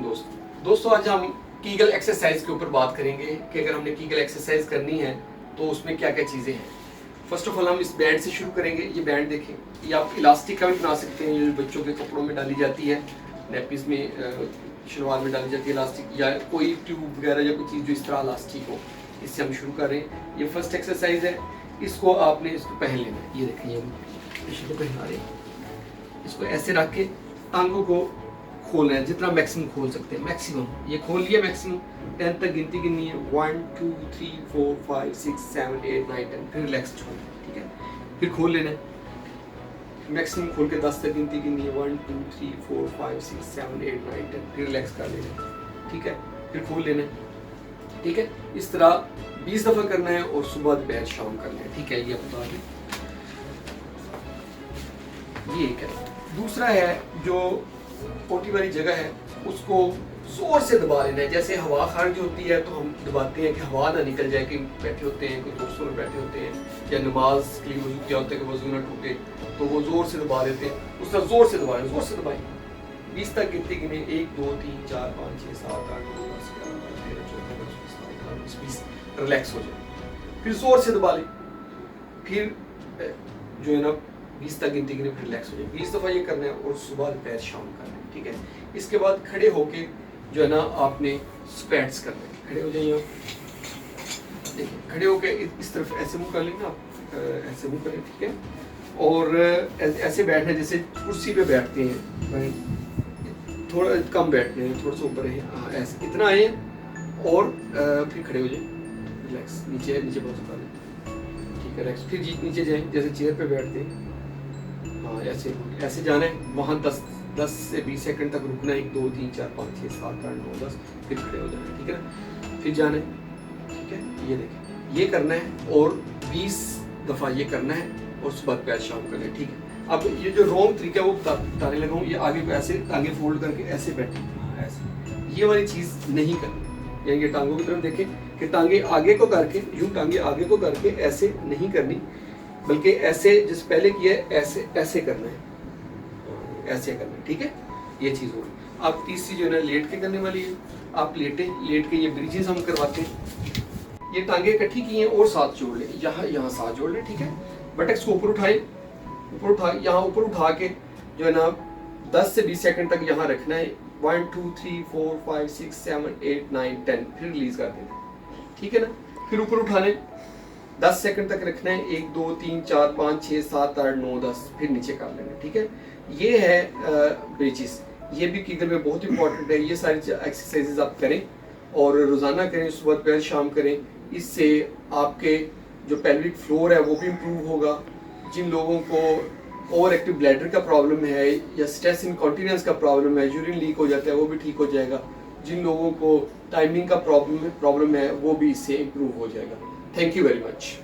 दोस्तों आज हम कीगल एक्सरसाइज के ऊपर बात करेंगे कि अगर हमने कीगल एक्सरसाइज करनी है तो उसमें क्या क्या चीज़ें हैं। फर्स्ट ऑफ ऑल हम इस बैंड से शुरू करेंगे। ये बैंड देखें, ये आप इलास्टिक का भी बना सकते हैं, ये बच्चों के कपड़ों में डाली जाती है, नेपीज में, शलवार में डाली जाती है इलास्टिक, या कोई ट्यूब वगैरह या कोई चीज़ जो इस तरह इलास्टिक हो। इससे हम शुरू कर रहे हैं। ये फर्स्ट एक्सरसाइज है, इसको आपने इसको पहन लेना है। ये देखें, ये इसको पहना रहे हैं, इसको ऐसे रख के टांगों को खोलना है, जितना मैक्सिमम खोल सकते हैं मैक्सिमम। ये खोल लिया मैक्सिमम, 10 तक गिनती गिननी है, 1 2 3 4 5 6 7 8 9 10, फिर रिलैक्स छोड़ना है, ठीक है। फिर खोल लेना है मैक्सिमम, खोल के 10 तक गिनती गिननी है, 1 2 3 4 5 6 7 8 9 10, फिर रिलैक्स कर लेना है, ठीक है। फिर खोल लेना है, ठीक है। इस तरह 20 दफ़ा करना है और सुबह दोपहर शाम करना है, ठीक है। ये बता दें, ये एक है। दूसरा है जो पोटी वाली जगह है, उसको जोर से दबा लेना है। जैसे हवा खारिज होती है तो हम दबाते हैं कि हवा ना निकल जाए। कहीं बैठे होते हैं, कोई दोस्तों में बैठे होते हैं, या नमाज के लिए वजू किया होता है कि वजू ना टूटे, तो वो जोर से दबा देते हैं। उस तरह जोर से दबाएं, जोर से दबाएं। 20 तक गिनती गिने, 1 2 3 4 5 6 7 8 9 10 11 12 13 14 15 16 20, रिलैक्स हो जाए। फिर जोर से दबा लें, फिर जो है ना 20 तक गिनती गिने, फिर रिलैक्स हो जाए। 20 दफ़ा ये करना है और सुबह दोपहर शाम करना है, ठीक है। इसके बाद खड़े होके जो है ना आपने स्क्वैट्स करना है। खड़े हो जाइए, देखिए खड़े होके इस तरफ ऐसे मुंह कर लेना आप, ऐसे मुंह करें, ठीक है। और ऐसे बैठना जैसे कुर्सी पे बैठते हैं, थोड़ा कम बैठने हैं, थोड़ा सा ऊपर है, हाँ ऐसे इतना आए और फिर खड़े हो जाए, रिलैक्स, नीचे नीचे बहुत उतार लेते हैं, ठीक है। रिलैक्स, फिर नीचे जाएं जैसे चेयर पे बैठते हैं, हाँ ऐसे ऐसे जाना है। वहाँ 10 से 20 सेकंड तक रुकना है, 1 2 3 4 5 6 7 8 9 10, फिर खड़े हो जाना है, ठीक है ना। फिर जाना है, ठीक है। ये देखें, ये करना है और 20 दफ़ा ये करना है और सुबह दोपहर शाम करना है, ठीक है। अब ये जो रॉन्ग तरीका है वो बताने लगा हूँ। ये आगे को ऐसे टांगे फोल्ड करके ऐसे बैठे, हाँ ऐसे, ये वाली चीज़ नहीं करनी। यानी कि टांगों की तरफ देखें कि टांगे आगे को करके, यूँ टांगे आगे को करके ऐसे नहीं करनी, बल्कि ऐसे जिस पहले किया है ऐसे ऐसे करना है, ऐसे करना है, ठीक है। ये चीज़ होगी। अब तीसरी जो है ना लेट के करने वाली है। आप लेट के ये ब्रिजेस हम करवाते हैं। ये टांगे इकट्ठी की हैं और साथ जोड़ लें, यहाँ साथ जोड़ लें, ठीक है। बटक्स को ऊपर उठाएं, यहाँ ऊपर उठा के जो है ना 10 से 20 सेकंड तक यहाँ रखना है, 1 2 3 4 5 6 7 8 9 10, फिर रिलीज कर देना, ठीक है ना। फिर ऊपर उठा लें, 10 सेकंड तक रखना है, 1 2 3 4 5 6 7 8 9 10, फिर नीचे कर लेना, ठीक है। ये है ब्रिजेस। ये भी कीगल में बहुत इंपॉर्टेंट है। ये सारी एक्सरसाइजेज आप करें और रोज़ाना करें, सुबह दोपहर शाम करें। इससे आपके जो पेल्विक फ्लोर है वो भी इम्प्रूव होगा। जिन लोगों को ओवर एक्टिव ब्लैडर का प्रॉब्लम है या स्ट्रेस इनकॉन्टिनेंस का प्रॉब्लम है, यूरिन लीक हो जाता है, वो भी ठीक हो जाएगा। जिन लोगों को टाइमिंग का प्रॉब्लम है वो भी इससे इम्प्रूव हो जाएगा। Thank you very much.